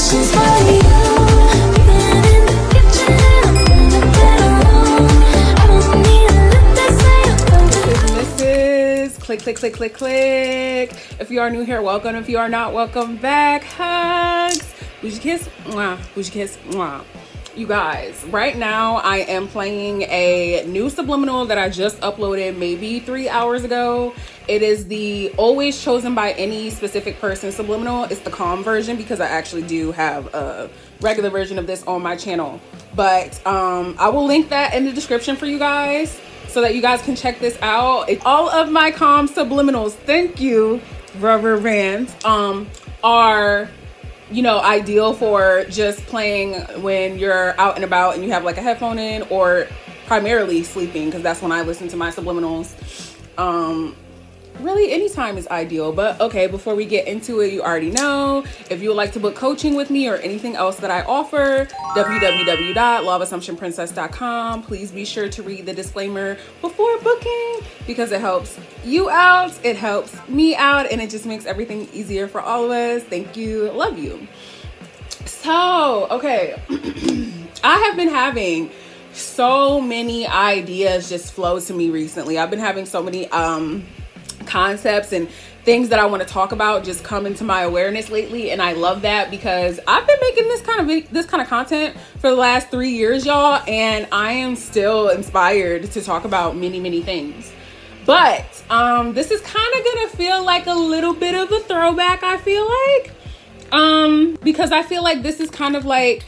Click, click, click, click, click. If you are new here, welcome. If you are not, welcome back. Hugs. Bougie kiss. Mwah. Bougie kiss. Mwah. You guys, right now I am playing a new subliminal that I just uploaded maybe 3 hours ago. It is the always chosen by any specific person subliminal. It's the calm version because I actually do have a regular version of this on my channel. But I will link that in the description for you guys, so that you guys can check this out. All of my calm subliminals, thank you, rubber bands, are, you know, ideal for just playing when you're out and about and you have like a headphone in, or primarily sleeping, because that's when I listen to my subliminals. Really, anytime is ideal. But okay, before we get into it, you already know, if you would like to book coaching with me or anything else that I offer, www.laweofassumptionprincess.com. Please be sure to read the disclaimer before booking, because it helps you out, it helps me out, and it just makes everything easier for all of us. Thank you, love you. So okay, I have been having so many ideas just flow to me recently. I've been having so many concepts and things that I want to talk about just come into my awareness lately, and I love that because I've been making this kind of content for the last 3 years, y'all, and I am still inspired to talk about many things. But this is kind of gonna feel like a little bit of a throwback, I feel like, because I feel like this is kind of like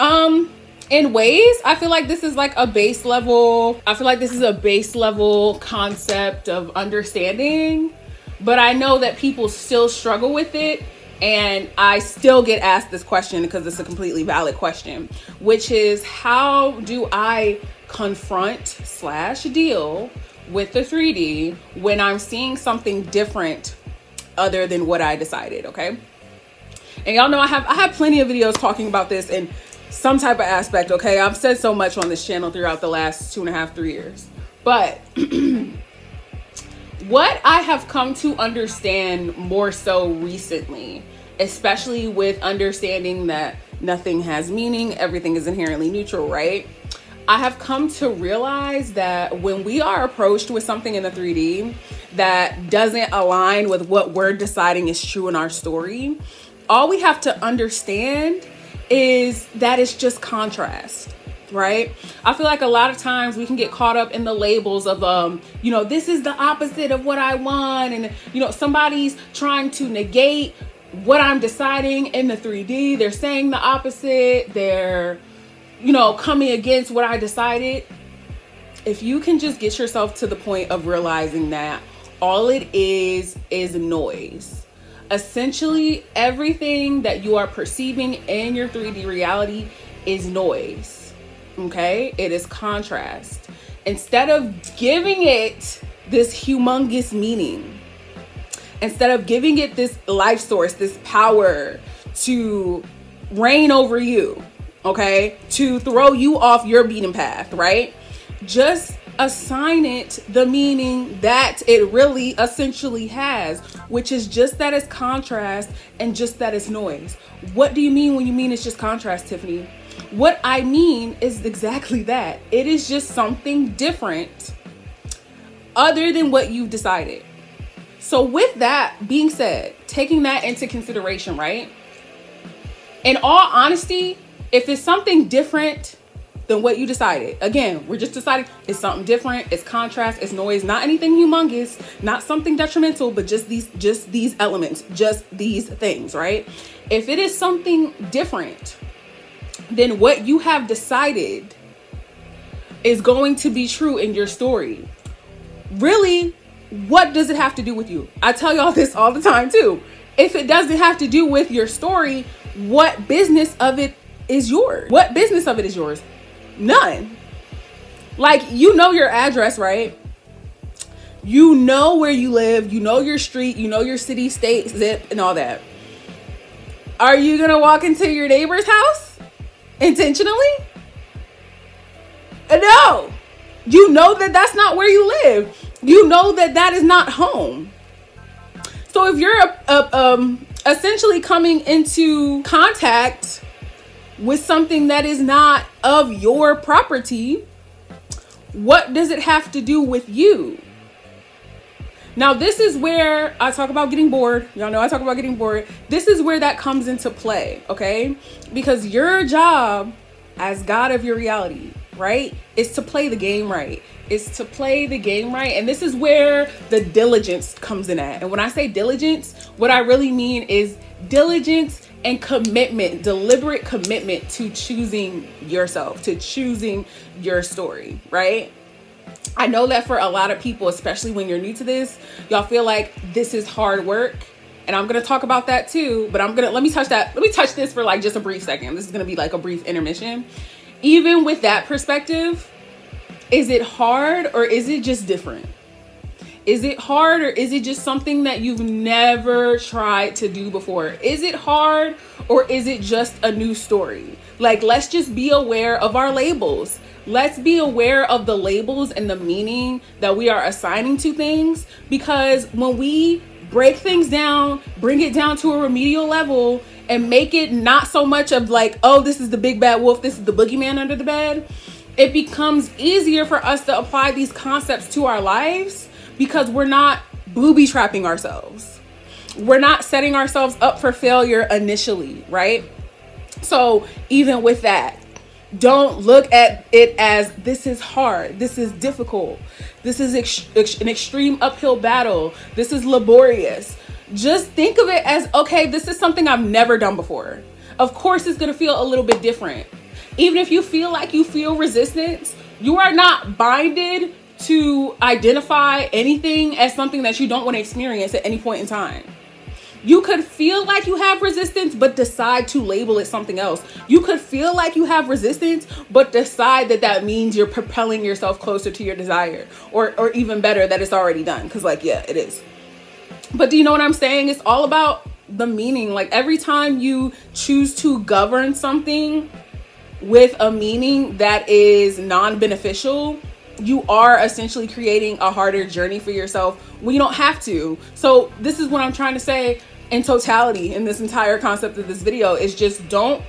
in ways, I feel like this is like a base level. I feel like this is a base level concept of understanding, but I know that people still struggle with it. And I still get asked this question because it's a completely valid question, which is, how do I confront / deal with the 3D when I'm seeing something different other than what I decided? Okay. And y'all know I have plenty of videos talking about this in some type of aspect. Okay. I've said so much on this channel throughout the last 2.5, 3 years, but what I have come to understand more so recently, especially with understanding that nothing has meaning, everything is inherently neutral, right? I have come to realize that when we are approached with something in the 3D that doesn't align with what we're deciding is true in our story, all we have to understand is that it's just contrast. Right? I feel like a lot of times we can get caught up in the labels of, you know, this is the opposite of what I want. And, you know, somebody's trying to negate what I'm deciding in the 3D. They're saying the opposite. They're, you know, coming against what I decided. If you can just get yourself to the point of realizing that all it is noise. Essentially, everything that you are perceiving in your 3D reality is noise. Okay, it is contrast. Instead of giving it this humongous meaning, instead of giving it this life source, this power to reign over you, okay, to throw you off your beaten path, right? Just assign it the meaning that it really essentially has, which is just that it's contrast and just that it's noise. What do you mean when you mean it's just contrast, Tiffany? What I mean is exactly that. It is just something different other than what you've decided. So with that being said, taking that into consideration, right? In all honesty, if it's something different than what you decided, again, we're just deciding it's something different, it's contrast, it's noise, not anything humongous, not something detrimental, but just these elements, just these things, right? If it is something different then what you have decided is going to be true in your story, really, what does it have to do with you? I tell y'all this all the time too. If it doesn't have to do with your story, what business of it is yours? What business of it is yours? None. Like, you know your address, right? You know where you live, you know your street, you know your city, state, zip, and all that. Are you gonna walk into your neighbor's house intentionally? No. You know that that's not where you live. You know that that is not home. So if you're essentially coming into contact with something that is not of your property, what does it have to do with you? Now, this is where I talk about getting bored. Y'all know I talk about getting bored. This is where that comes into play, okay? Because your job as God of your reality, right, is to play the game right. Is to play the game right. And this is where the diligence comes in at. And when I say diligence, what I really mean is diligence and commitment, deliberate commitment to choosing yourself, to choosing your story, right? I know that for a lot of people, especially when you're new to this, y'all feel like this is hard work. And I'm going to talk about that too, but let me touch this for like just a brief second. This is going to be like a brief intermission. Even with that perspective, is it hard or is it just different? Is it hard or is it just something that you've never tried to do before? Is it hard or is it just a new story? Like, let's just be aware of our labels. Let's be aware of the labels and the meaning that we are assigning to things, because when we break things down, bring it down to a remedial level and make it not so much of like, oh, this is the big bad wolf, this is the boogeyman under the bed, it becomes easier for us to apply these concepts to our lives because we're not booby trapping ourselves. We're not setting ourselves up for failure initially, right? So even with that, don't look at it as this is hard, this is difficult, this is an extreme uphill battle, this is laborious. Just think of it as, okay, this is something I've never done before. Of course, it's going to feel a little bit different. Even if you feel like you feel resistance, you are not binded to identify anything as something that you don't want to experience at any point in time. You could feel like you have resistance, but decide to label it something else. You could feel like you have resistance, but decide that that means you're propelling yourself closer to your desire, or even better, that it's already done. Because like, yeah, it is. But do you know what I'm saying? It's all about the meaning. Like, every time you choose to govern something with a meaning that is non-beneficial, you are essentially creating a harder journey for yourself when you don't have to. So this is what I'm trying to say in totality in this entire concept of this video, is just don't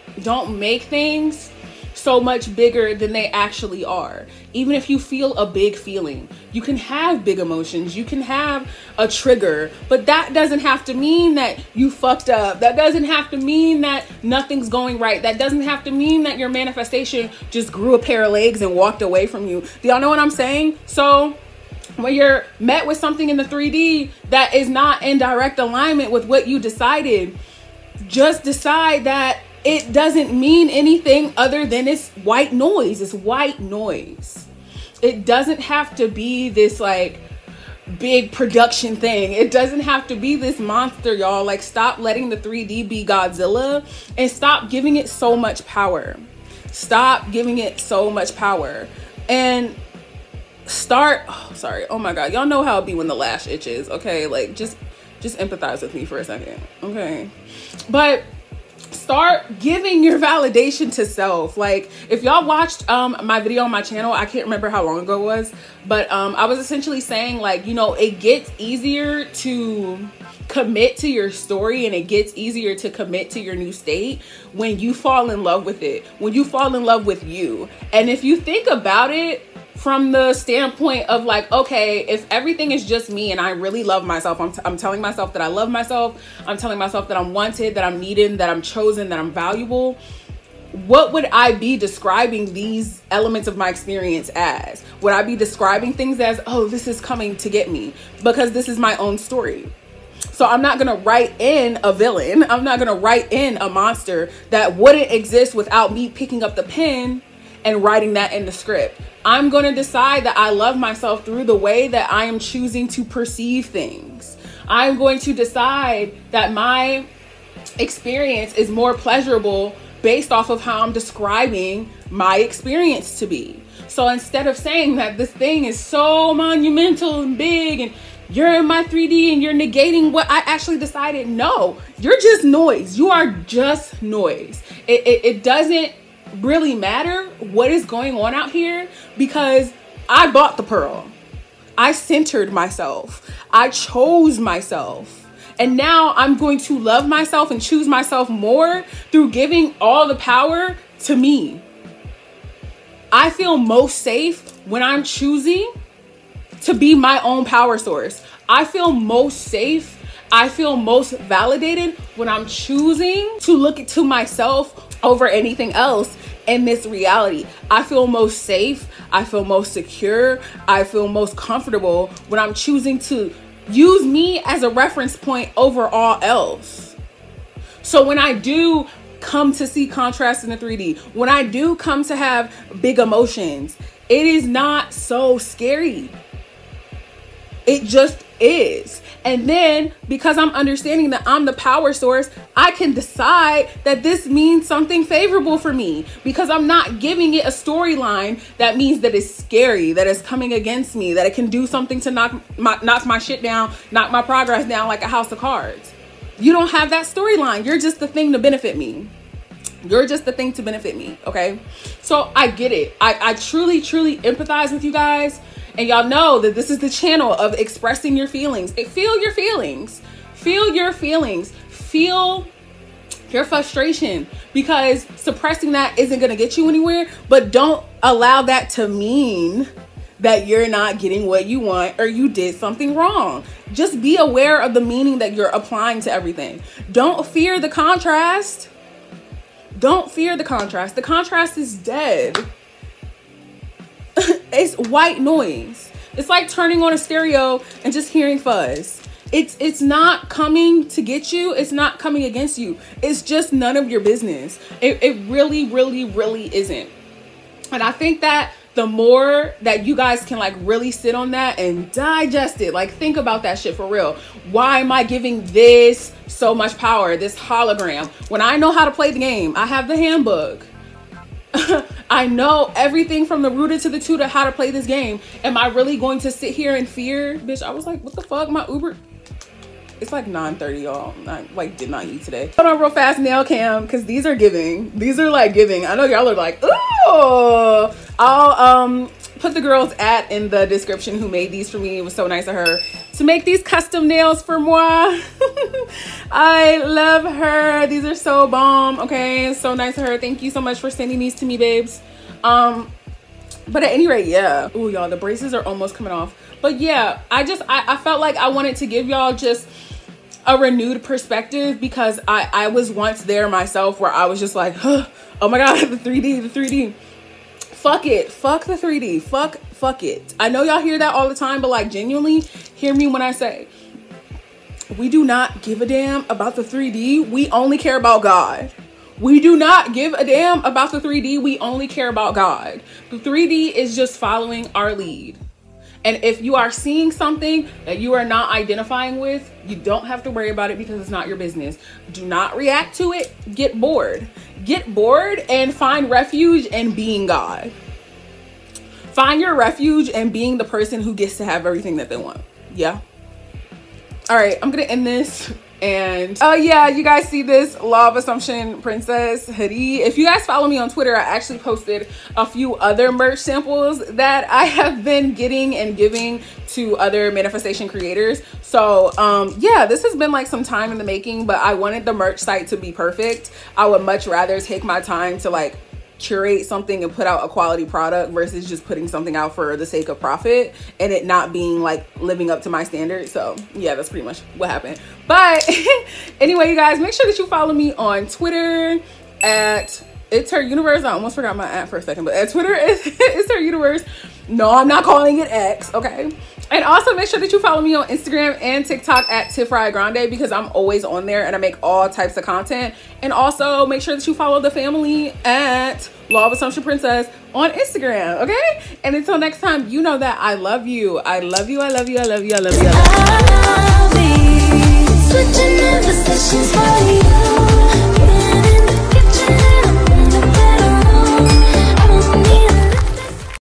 make things so much bigger than they actually are. Even if you feel a big feeling, you can have big emotions, you can have a trigger, but that doesn't have to mean that you fucked up. That doesn't have to mean that nothing's going right. That doesn't have to mean that your manifestation just grew a pair of legs and walked away from you. Do y'all know what I'm saying? So when you're met with something in the 3D that is not in direct alignment with what you decided, just decide that it doesn't mean anything other than it's white noise. It's white noise. It doesn't have to be this like big production thing. It doesn't have to be this monster, y'all. Like, stop letting the 3D be Godzilla and stop giving it so much power. Stop giving it so much power and start, oh my God. Y'all know how it be when the lash itches. Okay. Like, just empathize with me for a second. Okay. But start giving your validation to self. Like, if y'all watched my video on my channel, I can't remember how long ago it was, but I was essentially saying, like, you know, it gets easier to commit to your story and it gets easier to commit to your new state when you fall in love with it, when you fall in love with you. And if you think about it from the standpoint of like, okay, if everything is just me and I really love myself, I'm telling myself that I love myself, I'm telling myself that I'm wanted, that I'm needed, that I'm chosen, that I'm valuable, what would I be describing these elements of my experience as? Would I be describing things as, oh, this is coming to get me? Because this is my own story. So I'm not going to write in a villain. I'm not going to write in a monster that wouldn't exist without me picking up the pen and writing that in the script. I'm going to decide that I love myself through the way that I am choosing to perceive things. I'm going to decide that my experience is more pleasurable based off of how I'm describing my experience to be. So instead of saying that this thing is so monumental and big and you're in my 3D and you're negating what I actually decided, no, you're just noise. You are just noise. It doesn't really matter what is going on out here because I bought the pearl. I centered myself. I chose myself. And now I'm going to love myself and choose myself more through giving all the power to me. I feel most safe when I'm choosing to be my own power source. I feel most safe, I feel most validated when I'm choosing to look to myself over anything else in this reality. I feel most safe, I feel most secure, I feel most comfortable when I'm choosing to use me as a reference point over all else. So when I do come to see contrast in the 3D, when I do come to have big emotions, it is not so scary. It just is. And then because I'm understanding that I'm the power source, I can decide that this means something favorable for me, because I'm not giving it a storyline that means that it's scary, that it's coming against me, that it can do something to knock my shit down, knock my progress down like a house of cards. You don't have that storyline. You're just the thing to benefit me. You're just the thing to benefit me, okay? So I get it. I truly, truly empathize with you guys. And y'all know that this is the channel of expressing your feelings. Feel your feelings. Feel your feelings. Feel your frustration, because suppressing that isn't going to get you anywhere. But don't allow that to mean that you're not getting what you want or you did something wrong. Just be aware of the meaning that you're applying to everything. Don't fear the contrast. Don't fear the contrast. The contrast is dead. It's white noise. It's like turning on a stereo and just hearing fuzz. It's not coming to get you. It's not coming against you. It's just none of your business. It really, really, really isn't. And I think that the more that you guys can like really sit on that and digest it, like think about that shit for real. Why am I giving this so much power, this hologram, when I know how to play the game? I have the handbook. I know everything from the rooted to the tutor how to play this game. Am I really going to sit here in fear? Bitch, I was like, what the fuck? My Uber, it's like 9:30, y'all. I like did not eat today. Hold on real fast, nail cam, because these are giving. These are like giving. I know y'all are like, ooh. I'll put the girl's @ in the description who made these for me. It was so nice of her to make these custom nails for moi. I love her. These are so bomb. Okay, it's so nice of her. Thank you so much for sending these to me, babes. But at any rate, yeah. Ooh, y'all, the braces are almost coming off. But yeah, I felt like I wanted to give y'all just a renewed perspective, because I was once there myself where I was just like, oh my God, the 3D. Fuck it. Fuck the 3D. Fuck it. I know y'all hear that all the time, but like genuinely hear me when I say we do not give a damn about the 3D. We only care about God. We do not give a damn about the 3D. We only care about God. The 3D is just following our lead. And if you are seeing something that you are not identifying with, you don't have to worry about it, because it's not your business. Do not react to it. Get bored. Get bored and find refuge in being God. Find your refuge in being the person who gets to have everything that they want. Yeah. All right, I'm gonna end this. And oh yeah, you guys see this Law of Assumption Princess hoodie. If you guys follow me on Twitter, I actually posted a few other merch samples that I have been getting and giving to other manifestation creators. So yeah, this has been like some time in the making, but I wanted the merch site to be perfect. I would much rather take my time to like curate something and put out a quality product versus just putting something out for the sake of profit and it not being like living up to my standards. So yeah, that's pretty much what happened. But anyway, you guys, make sure that you follow me on Twitter at It's Her Universe. I almost forgot my @ for a second, but at Twitter it's Her Universe. No, I'm not calling it X, okay? And also make sure that you follow me on Instagram and TikTok at TiffriahGrande, because I'm always on there and I make all types of content. And also make sure that you follow the family at Law of Assumption Princess on Instagram, okay? And until next time, you know that I love you. I love you, I love you, I love you, I love you, I love you.